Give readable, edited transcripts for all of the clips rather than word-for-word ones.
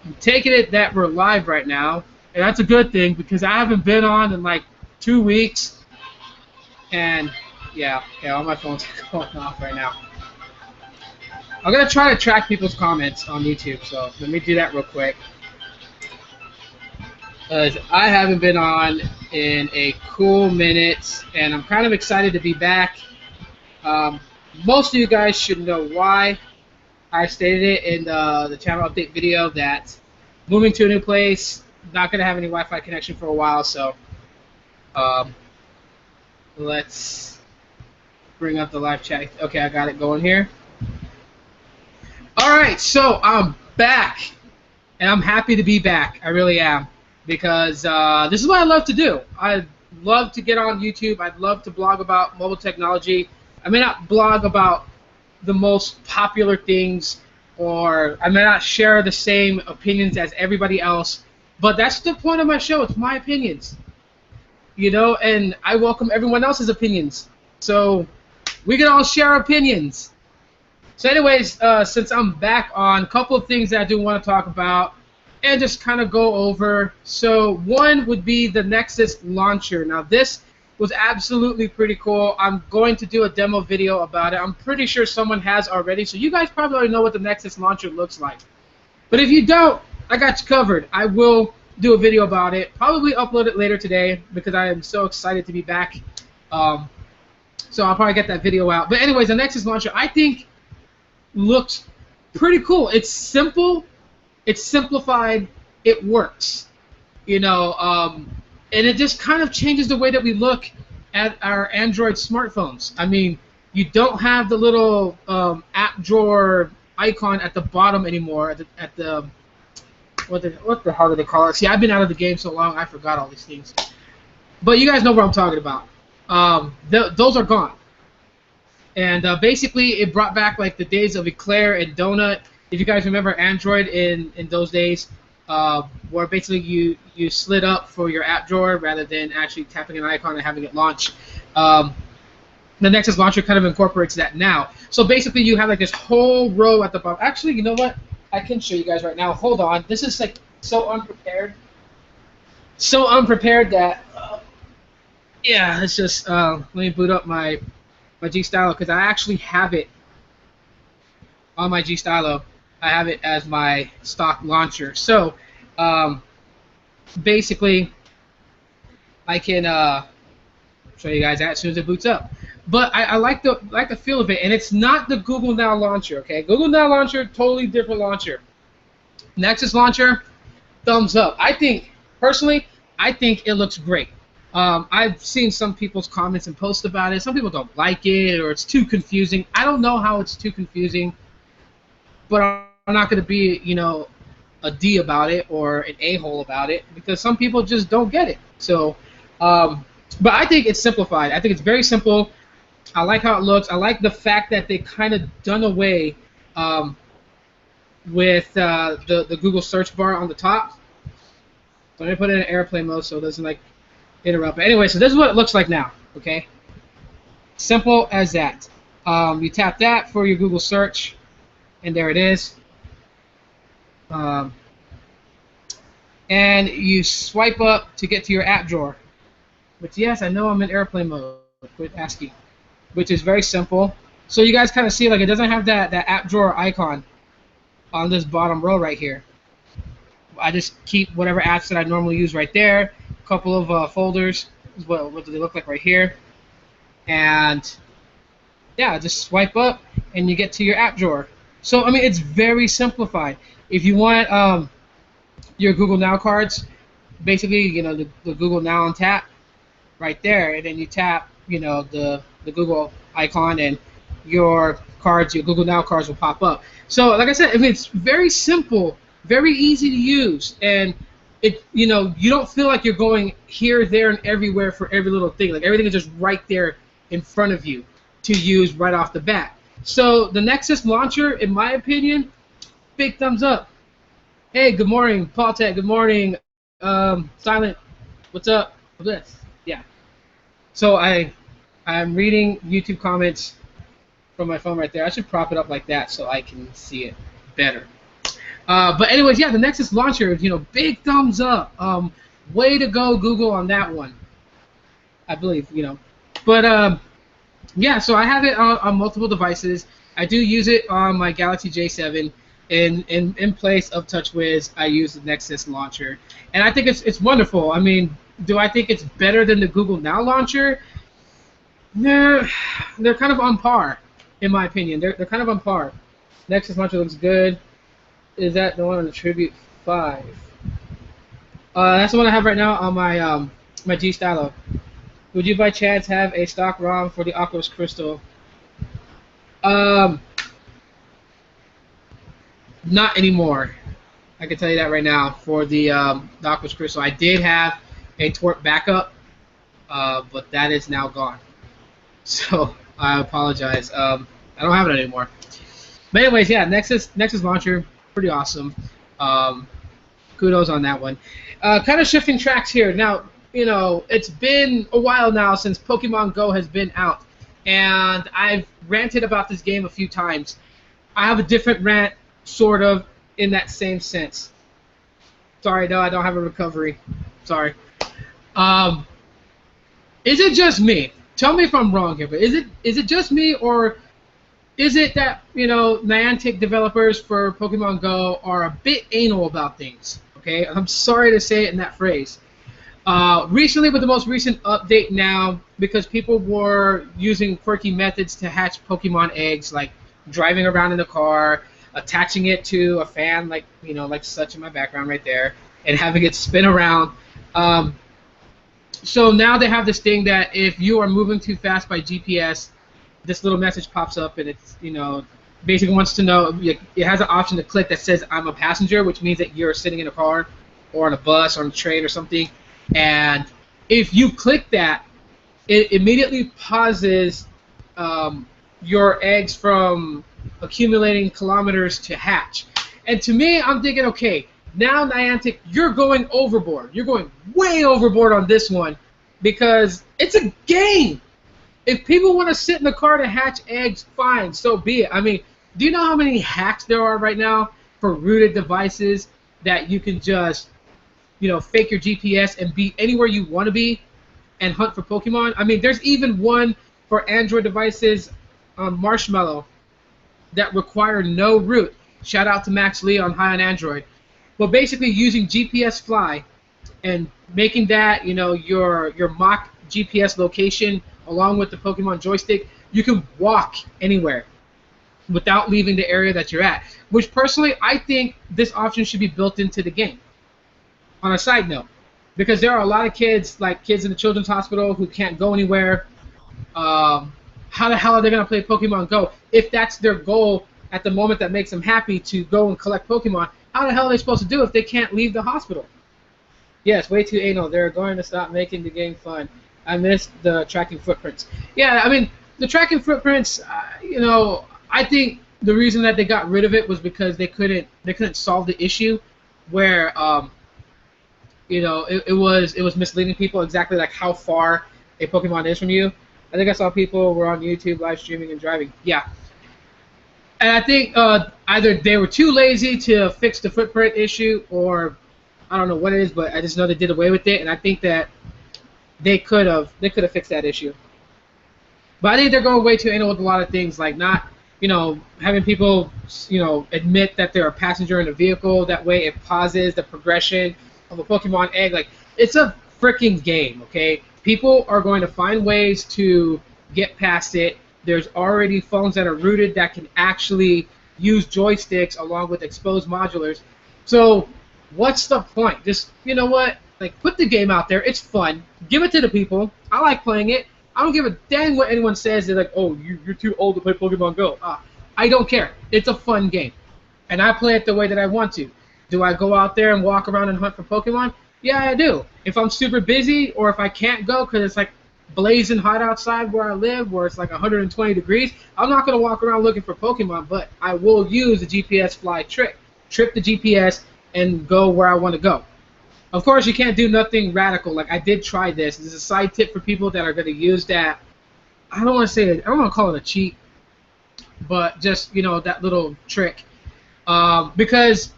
I'm taking it that we're live right now, and that's a good thing because I haven't been on in like 2 weeks, and yeah, all my phones are going off right now. I'm gonna try to track people's comments on YouTube, so let me do that real quick. I haven't been on in a cool minute, and I'm kind of excited to be back. Um, Most of you guys should know why. I stated it in the channel update video that moving to a new place, not going to have any Wi-Fi connection for a while, so um, let's bring up the live chat. Okay, I got it going here. All right, so I'm back, and I'm happy to be back. I really am, because this is what I love to do. I love to get on YouTube. I'd love to blog about mobile technology. I may not blog about the most popular things, or I may not share the same opinions as everybody else, but that's the point of my show. It's my opinions, and I welcome everyone else's opinions. So we can all share opinions. So anyways, since I'm back on, a couple of things that I do want to talk about and just kind of go over. So one would be the Nexus Launcher. Now this was absolutely pretty cool. I'm going to do a demo video about it. I'm pretty sure someone has already, so you guys probably already know what the Nexus Launcher looks like. But if you don't, I got you covered. I will do a video about it, probably upload it later today because I am so excited to be back. So I'll probably get that video out. But anyways, the Nexus Launcher, I think, looks pretty cool. It's simple, it's simplified, it works. And it just kind of changes the way that we look at our Android smartphones. I mean, you don't have the little app drawer icon at the bottom anymore. What the hell do they call it? See, I've been out of the game so long, I forgot all these things. But you guys know what I'm talking about. Those are gone. And basically, it brought back like the days of Eclair and Donut. If you guys remember Android in those days, where basically you slid up for your app drawer rather than actually tapping an icon and having it launch. The Nexus Launcher kind of incorporates that now. So basically you have like this whole row at the bottom. Actually, you know what? I can show you guys right now. Hold on. This is like so unprepared. So unprepared that, yeah, it's just, let me boot up my G Stylo because I actually have it on my G Stylo. I have it as my stock launcher. So basically, I can show you guys that as soon as it boots up. But I like the feel of it, and it's not the Google Now launcher. Okay, Google Now launcher, totally different launcher. Nexus Launcher, thumbs up. I think personally, I think it looks great. I've seen some people's comments and posts about it. Some people don't like it, or it's too confusing. I don't know how it's too confusing, but I'm not going to be, a D about it or an a-hole about it because some people just don't get it. So, but I think it's simplified. I think it's very simple. I like how it looks. I like the fact that they kind of done away with the Google search bar on the top. So let me put it in airplane mode so it doesn't like interrupt. But anyway, so this is what it looks like now. Okay, simple as that. You tap that for your Google search, and there it is. And you swipe up to get to your app drawer. Which, yes, I know I'm in airplane mode. Quit asking. Which is very simple. So you guys kind of see, like, it doesn't have that app drawer icon on this bottom row right here. I just keep whatever apps that I normally use right there. A couple of folders. What do they look like right here? And yeah, just swipe up and you get to your app drawer. So I mean, it's very simplified. If you want your Google Now cards, basically, the Google Now on tap right there, and then you tap, the Google icon, and your cards, your Google Now cards will pop up. So like I said, I mean, it's very simple, very easy to use, and you don't feel like you're going here, there, and everywhere for every little thing. Like everything is just right there in front of you to use right off the bat. So the Nexus Launcher, in my opinion, big thumbs up. Hey, good morning, Paul Tech. Good morning, Silent. What's up? This, yeah. So I'm reading YouTube comments from my phone right there. I should prop it up like that so I can see it better. But anyways, yeah, the Nexus Launcher, big thumbs up. Way to go, Google, on that one. I believe. But yeah, so I have it on multiple devices. I do use it on my Galaxy J7. In place of TouchWiz, I use the Nexus Launcher, and I think it's wonderful. I mean, do I think it's better than the Google Now launcher? They're kind of on par, in my opinion. They're kind of on par. Nexus Launcher looks good. Is that the one on the Tribute 5? That's the one I have right now on my G Stylo. Would you by chance have a stock ROM for the Aquos Crystal? Not anymore. I can tell you that right now. For the Aquos Crystal, I did have a twerp backup, but that is now gone. So I apologize. I don't have it anymore. But anyways, yeah, Nexus Launcher, pretty awesome. Kudos on that one. Kind of shifting tracks here. Now, it's been a while now since Pokemon Go has been out, and I've ranted about this game a few times. I have a different rant, sort of, in that same sense. Sorry, no, I don't have a recovery. Sorry. Is it just me? Tell me if I'm wrong here, but is it just me, or is it that Niantic developers for Pokemon Go are a bit anal about things? Okay, I'm sorry to say it in that phrase. Recently, with the most recent update now, because people were using quirky methods to hatch Pokemon eggs, like driving around in a car, attaching it to a fan, like such in my background right there, and having it spin around. So now they have this thing that if you are moving too fast by GPS, this little message pops up, and it's basically wants to know. It has an option to click that says "I'm a passenger," which means that you're sitting in a car, or on a bus, or on a train, or something. And if you click that, it immediately pauses your eggs from accumulating kilometers to hatch. And to me, I'm thinking, okay, now Niantic, you're going overboard. You're going way overboard on this one, because it's a game. If people want to sit in the car to hatch eggs, fine, so be it. I mean, do you know how many hacks there are right now for rooted devices that you can just fake your GPS and be anywhere you want to be and hunt for Pokemon? I mean, there's even one for Android devices on Marshmallow that require no root. Shout out to Max Lee on High on Android. But basically using GPS Fly and making that, your mock GPS location along with the Pokemon joystick, you can walk anywhere without leaving the area that you're at. Which personally, I think this option should be built into the game. On a side note, because there are a lot of kids, like kids in the children's hospital, who can't go anywhere. How the hell are they going to play Pokemon Go if that's their goal at the moment that makes them happy to go and collect Pokemon? How the hell are they supposed to do if they can't leave the hospital? Yes, way too anal. They're going to stop making the game fun. I missed the tracking footprints. Yeah, I mean, the tracking footprints, I think the reason that they got rid of it was because they couldn't solve the issue where it was misleading people exactly like how far a Pokemon is from you. I think I saw people were on YouTube live streaming and driving. Yeah. And I think either they were too lazy to fix the footprint issue, or I don't know what it is, but I just know they did away with it, and I think that they could have fixed that issue. But I think they're going way too anal with a lot of things, like not having people admit that they're a passenger in a vehicle. That way it pauses the progression of a Pokemon egg. Like, it's a freaking game, okay? People are going to find ways to get past it. There's already phones that are rooted that can actually use joysticks along with exposed modulars. So what's the point? Just, like, put the game out there. It's fun. Give it to the people. I like playing it. I don't give a dang what anyone says. They're like, oh, you're too old to play Pokemon Go. I don't care. It's a fun game. And I play it the way that I want to. Do I go out there and walk around and hunt for Pokemon? Yeah, I do. If I'm super busy, or if I can't go because it's like blazing hot outside where I live, where it's like 120 degrees, I'm not going to walk around looking for Pokemon, but I will use the GPS Fly trick. Trip the GPS and go where I want to go. Of course, you can't do nothing radical. Like, I did try this. This is a side tip for people that are going to use that. I don't want to say it. I don't want to call it a cheat, but just, that little trick. Because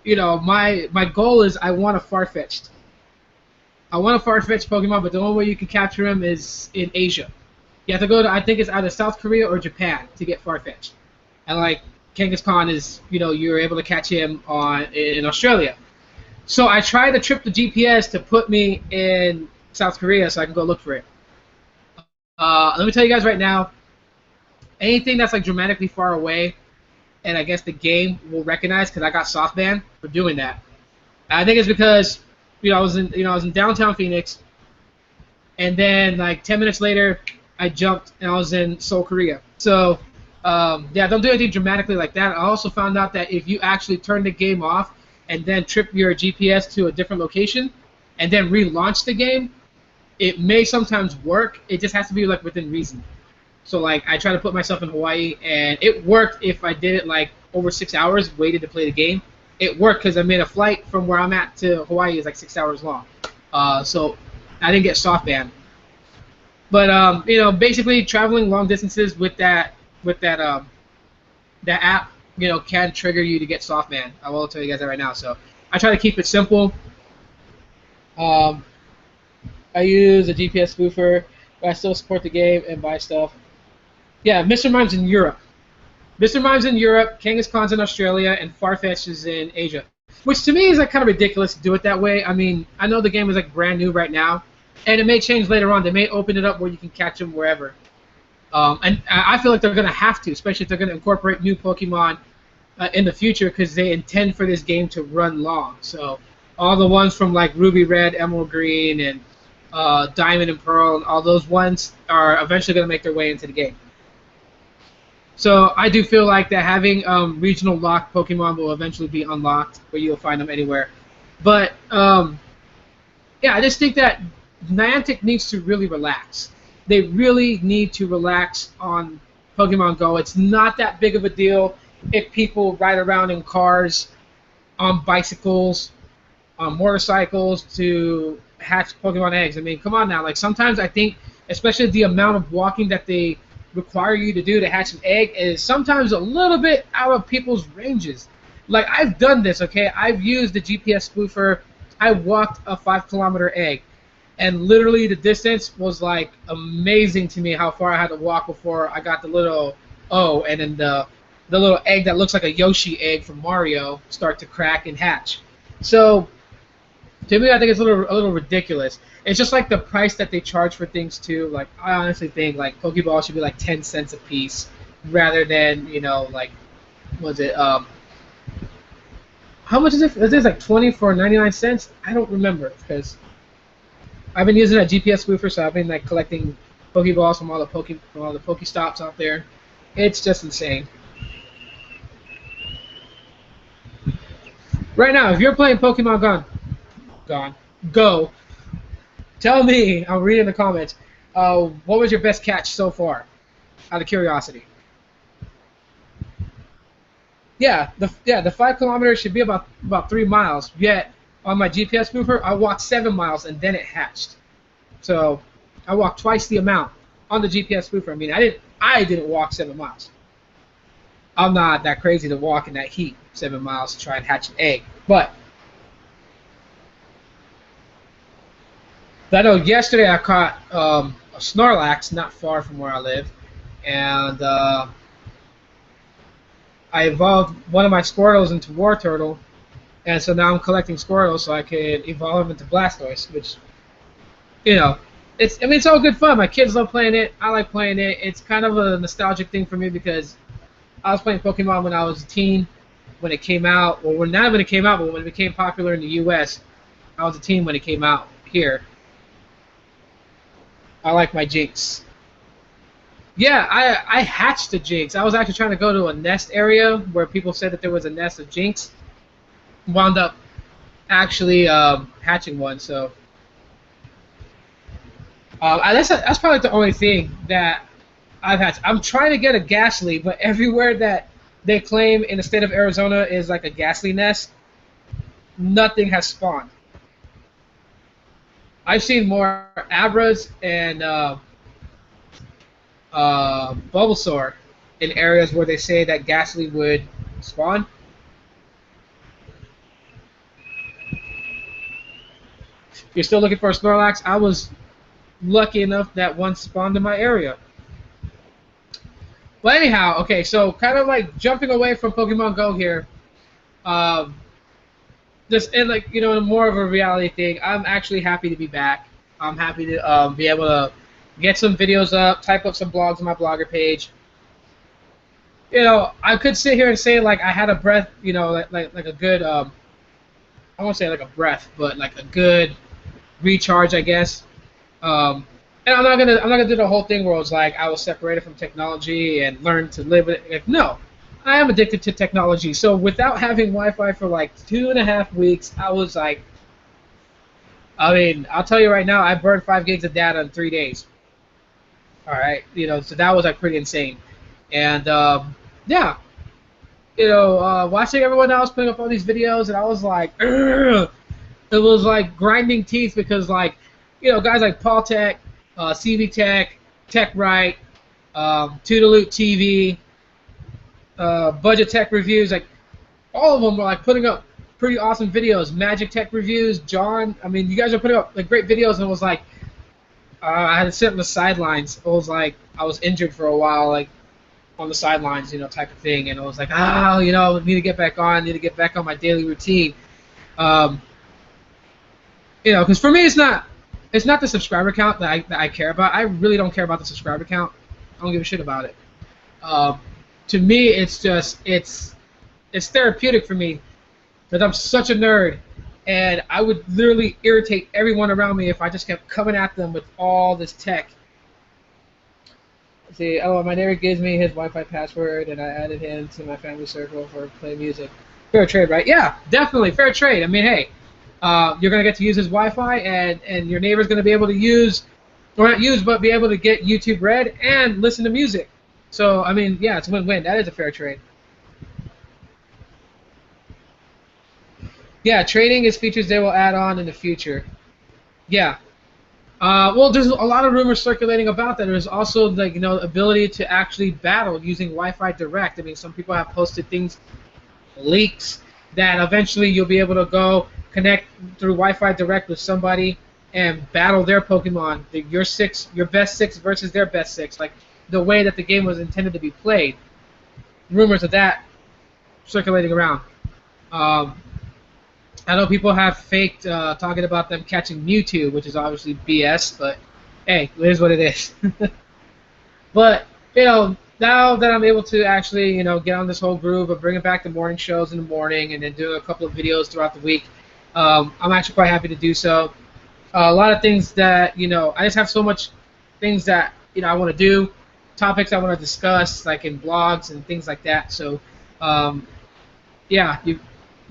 my goal is I want a Farfetch'd. I want a Farfetch'd Pokemon, but the only way you can capture him is in Asia. You have to go to, I think it's either South Korea or Japan to get Farfetch'd. And like Kangaskhan is, you're able to catch him in Australia. So I tried to trip the GPS to put me in South Korea so I can go look for it. Let me tell you guys right now, anything that's like dramatically far away, and I guess the game will recognize because I got soft banned for doing that. I think it's because I was in downtown Phoenix, and then like 10 minutes later, I jumped and I was in Seoul, Korea. So yeah, don't do anything dramatically like that. I also found out that if you actually turn the game off and then trip your GPS to a different location and then relaunch the game, it may sometimes work. It just has to be like within reason. So like I tried to put myself in Hawaii and it worked if I did it like over 6 hours, waited to play the game. It worked because I made a flight from where I'm at to Hawaii is like 6 hours long. So I didn't get soft banned. But basically traveling long distances with that app, can trigger you to get soft banned. I will tell you guys that right now. So I try to keep it simple. I use a GPS spoofer, but I still support the game and buy stuff. Yeah, Mr. Mime's in Europe. Mr. Mime's in Europe, Kangaskhan's in Australia, and Farfetch'd is in Asia. Which to me is like kind of ridiculous to do it that way. I mean, I know the game is like brand new right now, and it may change later on. They may open it up where you can catch them wherever. And I feel like they're going to have to, especially if they're going to incorporate new Pokemon in the future, because they intend for this game to run long. So all the ones from like Ruby Red, Emerald Green, and Diamond and Pearl, and all those ones are eventually going to make their way into the game. So I do feel like that having regional locked Pokemon will eventually be unlocked, where you'll find them anywhere. But yeah, I just think that Niantic needs to really relax. They really need to relax on Pokemon Go. It's not that big of a deal if people ride around in cars, on bicycles, on motorcycles to hatch Pokemon eggs. I mean, come on now. Like sometimes I think, especially the amount of walking that they require you to do to hatch an egg is sometimes a little bit out of people's ranges. Like I've done this, okay? I've used the GPS spoofer. I walked a 5-kilometer egg, and literally the distance was like amazing to me how far I had to walk before I got the little O, and then the little egg that looks like a Yoshi egg from Mario start to crack and hatch. So to me, I think it's a little ridiculous. It's just like the price that they charge for things too. Like I honestly think like Pokeball should be like 10 cents a piece rather than like was it how much is it? Is it like 20 for 99 cents? I don't remember because I've been using a GPS spoofer, so I've been like collecting Pokeballs from all the Pokestops out there. It's just insane. Right now, if you're playing Pokemon Go, tell me. I'll read in the comments. What was your best catch so far? Out of curiosity. Yeah, the 5 kilometers should be about 3 miles. Yet on my GPS spoofer, I walked 7 miles and then it hatched. So I walked twice the amount on the GPS spoofer. I mean, I didn't walk 7 miles. I'm not that crazy to walk in that heat 7 miles to try and hatch an egg. But I know yesterday I caught a Snorlax not far from where I live, and I evolved one of my Squirtles into War Turtle, and so now I'm collecting Squirtles so I can evolve them into Blastoise, which, it's all good fun. My kids love playing it. I like playing it. It's kind of a nostalgic thing for me because I was playing Pokemon when I was a teen, when it came out. Well, not when it came out, but when it became popular in the U.S. I was a teen when it came out here. I like my Jinx. Yeah, I hatched a Jinx. I was actually trying to go to a nest area where people said that there was a nest of Jinx. Wound up actually hatching one, so that's probably the only thing that I've hatched. I'm trying to get a Ghastly, but everywhere that they claim in the state of Arizona is like a Ghastly nest, nothing has spawned. I've seen more Abras and Bulbasaur in areas where they say that Ghastly would spawn. you're still looking for a Snorlax, I was lucky enough that one spawned in my area. But anyhow, okay, so kind of like jumping away from Pokemon Go here, um, just in like more of a reality thing. I'm actually happy to be back. I'm happy to be able to get some videos up, type up some blogs on my blogger page. I could sit here and say like I had a breath, like a good, I won't say like a breath, but like a good recharge, I guess. Um, and I'm not gonna do the whole thing where it's like I was separated from technology and learned to live with it. Like, no, I am addicted to technology. So without having Wi-Fi for like 2.5 weeks, I was like, I mean, I'll tell you right now, I burned 5 gigs of data in 3 days. All right, so that was like pretty insane. And yeah, watching everyone else putting up all these videos, and I was like, "Ugh." It was like grinding teeth because like, guys like Paul Tech, CV Tech, Tech Right, Toodaloot TV, Budget Tech Reviews, like all of them were like putting up pretty awesome videos. Magic Tech Reviews, John, I mean, you guys are putting up like great videos, and it was like, I had to sit on the sidelines. It was like I was injured for a while, like on the sidelines, type of thing, and it was like, need to get back on, need to get back on my daily routine. Because for me, it's not the subscriber count that I care about. I really don't care about the subscriber count. I don't give a shit about it. To me, it's just it's therapeutic for me because I'm such a nerd, and I would literally irritate everyone around me if I just kept coming at them with all this tech. See, my neighbor gives me his Wi-Fi password, and I added him to my family circle for play music. Fair trade, right? Yeah, definitely fair trade. I mean, hey. You're going to get to use his Wi-Fi, and your neighbor's going to be able to use, or not use, but be able to get YouTube Red and listen to music. So, I mean, yeah, it's a win-win. That is a fair trade. Yeah, trading is features they will add on in the future. Yeah. Well, there's a lot of rumors circulating about that. There's also the ability to actually battle using Wi-Fi Direct. I mean, some people have posted things, leaks, that eventually you'll be able to go connect through Wi-Fi Direct with somebody and battle their Pokemon, your best six versus their best six, like the way that the game was intended to be played. Rumors of that circulating around. I know people have faked talking about them catching Mewtwo, which is obviously BS, but hey, it is what it is. But now that I'm able to actually get on this whole groove of bringing back the morning shows in the morning and then doing a couple of videos throughout the week, I'm actually quite happy to do so. A lot of things that I just have so much things that I want to do, topics I want to discuss, like in blogs and things like that. So yeah, you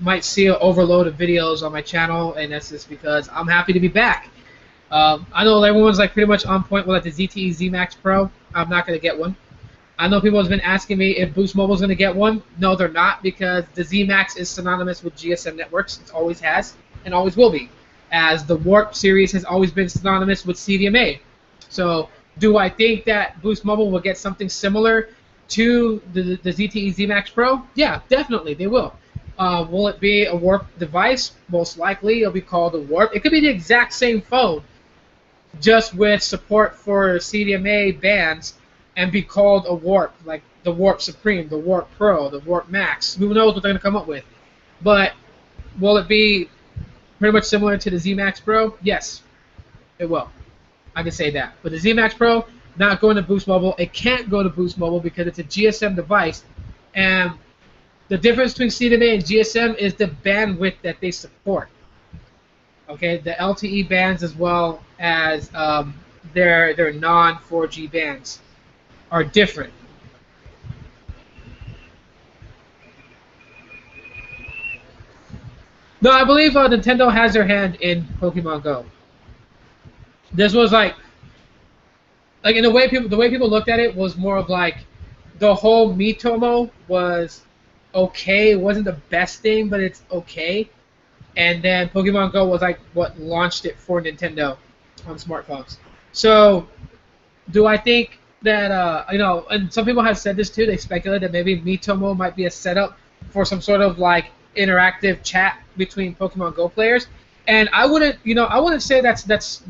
might see an overload of videos on my channel, and that's just because I'm happy to be back. I know everyone's like pretty much on point with like the ZTE Z Max Pro. I'm not gonna get one. I know people have been asking me if Boost Mobile is going to get one. No, they're not, because the ZMAX is synonymous with GSM networks. It always has and always will be, as the Warp series has always been synonymous with CDMA. So do I think that Boost Mobile will get something similar to the ZTE ZMAX Pro? Yeah, definitely, they will. Will it be a Warp device? Most likely it'll be called a Warp. It could be the exact same phone, just with support for CDMA bands, and be called a Warp, like the Warp Supreme, the Warp Pro, the Warp Max. Who knows what they're going to come up with. But will it be pretty much similar to the ZMAX Pro? Yes, it will. I can say that. But the ZMAX Pro, not going to Boost Mobile. It can't go to Boost Mobile because it's a GSM device. And the difference between CDMA and GSM is the bandwidth that they support. Okay, the LTE bands as well as their non-4G bands are different. No, I believe Nintendo has their hand in Pokemon Go. This was like in the way people looked at it was more of like the whole Miitomo was okay. It wasn't the best thing, but it's okay. And then Pokemon Go was like what launched it for Nintendo on smartphones. So, do I think that and some people have said this too. They speculate that maybe Miitomo might be a setup for some sort of like interactive chat between Pokemon Go players. And I wouldn't say that's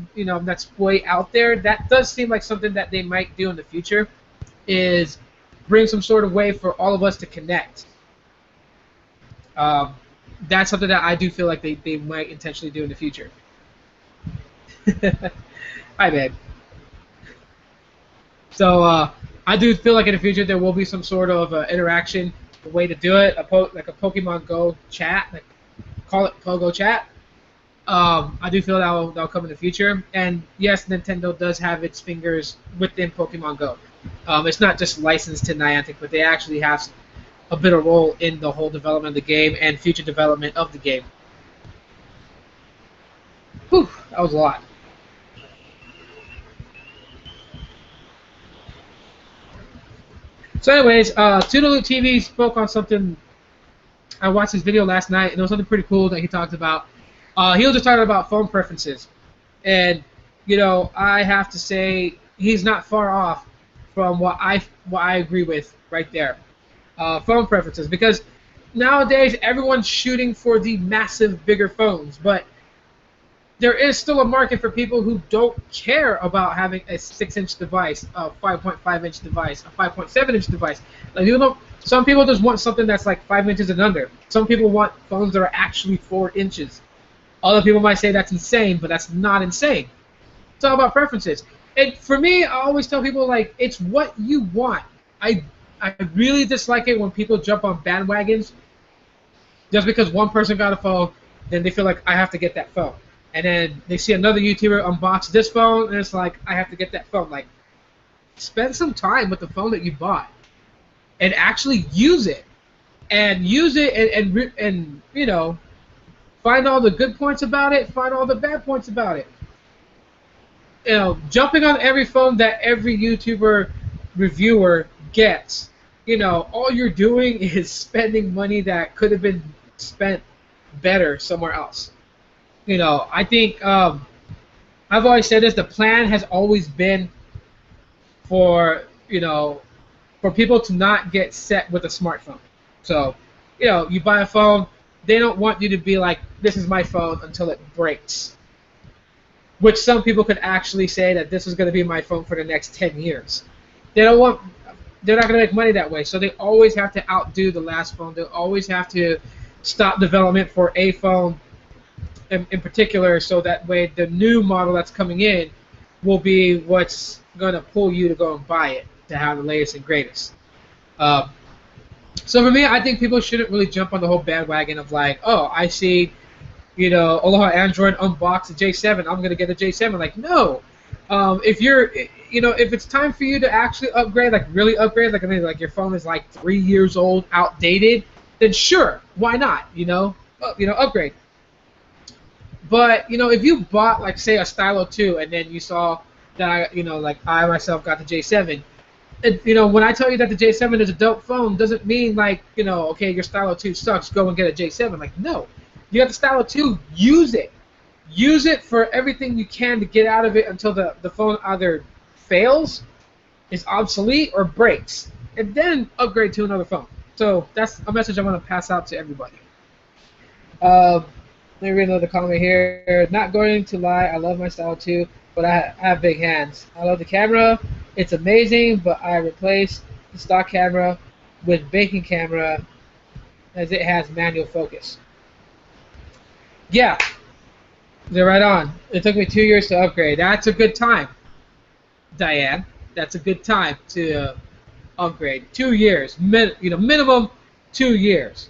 way out there. That does seem like something that they might do in the future, is bring some sort of way for all of us to connect. Um, that's something that I do feel like they might intentionally do in the future. Hi, man. So I do feel like in the future there will be some sort of interaction, a way to do it, like a Pokemon Go chat, like call it PoGo chat. I do feel that'll come in the future. And yes, Nintendo does have its fingers within Pokemon Go. It's not just licensed to Niantic, but they actually have a bit of role in the whole development of the game and future development of the game. Whew, that was a lot. So, anyways, Tito TV spoke on something. I watched his video last night, and there was something pretty cool that he talked about. He was just talking about phone preferences, and I have to say he's not far off from what I agree with right there. Phone preferences, because nowadays everyone's shooting for the massive, bigger phones, but there is still a market for people who don't care about having a 6-inch device, a 5.5-inch device, a 5.7-inch device. Like some people just want something that's like 5 inches and under. Some people want phones that are actually 4 inches. Other people might say that's insane, but that's not insane. It's all about preferences. And for me, I always tell people, like, it's what you want. I really dislike it when people jump on bandwagons just because one person got a phone, then they feel like I have to get that phone. And then they see another YouTuber unbox this phone, and it's like, I have to get that phone. Like, spend some time with the phone that you bought and actually use it. And use it and find all the good points about it, find all the bad points about it. Jumping on every phone that every YouTuber reviewer gets, all you're doing is spending money that could have been spent better somewhere else. I think I've always said this. The plan has always been for for people to not get set with a smartphone. So, you buy a phone, they don't want you to be like, this is my phone until it breaks. Which some people could actually say that this is going to be my phone for the next 10 years. They're not going to make money that way. So they always have to outdo the last phone. They always have to stop development for a phone in particular, so that way the new model that's coming in will be what's going to pull you to go and buy it, to have the latest and greatest. So for me, I think people shouldn't really jump on the whole bandwagon of like, oh, I see, Aloha Android unbox a J7, I'm going to get a J7. Like, no. If it's time for you to actually upgrade, like really upgrade, like, I mean, like your phone is like 3 years old, outdated, then sure, why not? Upgrade. But if you bought, like, say, a Stylo 2, and then you saw that I myself got the J7, when I tell you that the J7 is a dope phone, doesn't mean like okay, your Stylo 2 sucks, go and get a J7. Like, no, you got the Stylo 2, use it for everything you can to get out of it until the phone either fails, is obsolete, or breaks, and then upgrade to another phone. So that's a message I want to pass out to everybody. Let me read another comment here. Not going to lie, I love my Stylo 2, but I have big hands. I love the camera. It's amazing, but I replaced the stock camera with banking camera as it has manual focus. Yeah, they're right on. It took me 2 years to upgrade. That's a good time, Diane. That's a good time to upgrade. 2 years, minimum 2 years.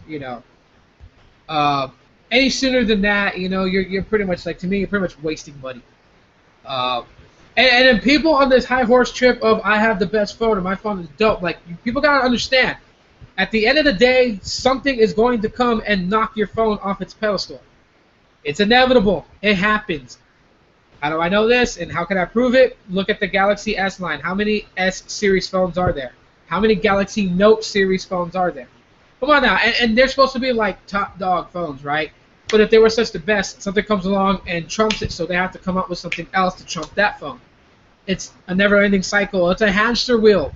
Any sooner than that, you're pretty much, like, to me, you're pretty much wasting money. And then people on this high horse trip of I have the best phone and my phone is dope, like, people gotta understand, at the end of the day, something is going to come and knock your phone off its pedestal. It's inevitable. It happens. How do I know this, and how can I prove it? Look at the Galaxy S line. How many S series phones are there? How many Galaxy Note series phones are there? Come on now, and they're supposed to be like top dog phones, right? But if they were such the best, something comes along and trumps it, so they have to come up with something else to trump that phone. It's a never-ending cycle. It's a hamster wheel,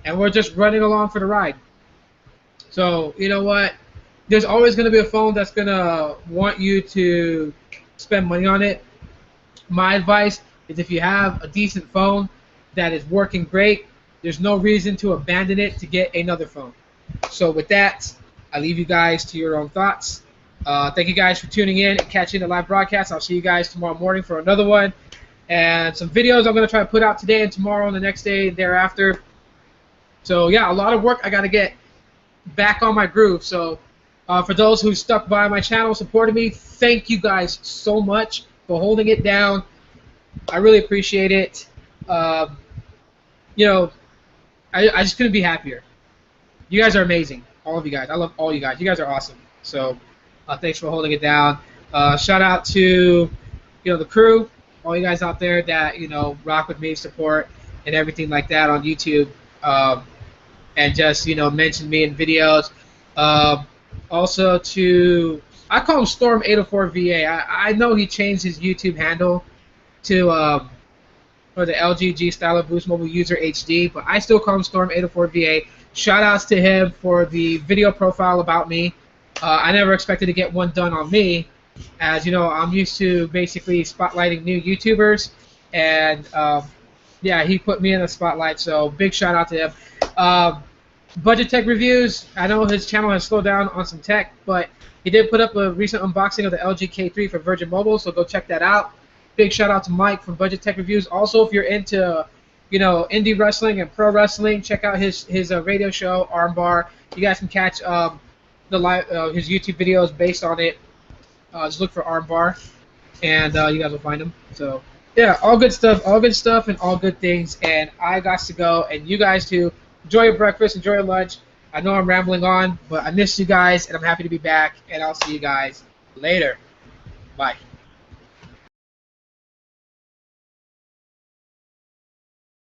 and we're just running along for the ride. So, you know what? There's always going to be a phone that's going to want you to spend money on it. My advice is if you have a decent phone that is working great, there's no reason to abandon it to get another phone. So with that, I leave you guys to your own thoughts. Thank you guys for tuning in and catching the live broadcast. I'll see you guys tomorrow morning for another one. And some videos I'm going to try to put out today and tomorrow and the next day thereafter. So yeah, a lot of work. I got to get back on my groove. So for those who stuck by my channel, supported me, thank you guys so much for holding it down. I really appreciate it. You know, I just couldn't be happier. You guys are amazing. All of you guys. I love all you guys. You guys are awesome. So thanks for holding it down. Shout out to the crew, all you guys out there that rock with me, support, and everything like that on YouTube, and just mention me in videos. Also to I call him Storm 804 VA. I know he changed his YouTube handle to for the LG Styler Boost Mobile User HD, but I still call him Storm 804 VA. Shout outs to him for the video profile about me. I never expected to get one done on me, as I'm used to basically spotlighting new YouTubers, and yeah, he put me in the spotlight, so big shout out to him. Budget Tech Reviews, I know his channel has slowed down on some tech, but he did put up a recent unboxing of the LG K3 for Virgin Mobile, so go check that out. Big shout out to Mike from Budget Tech Reviews. Also, if you're into indie wrestling and pro wrestling, check out his radio show, Armbar. You guys can catch his YouTube videos based on it. Just look for Armbar, and you guys will find him. So yeah, all good stuff and all good things. And I got to go, and you guys too. Enjoy your breakfast, enjoy your lunch. I know I'm rambling on, but I miss you guys, and I'm happy to be back. And I'll see you guys later. Bye.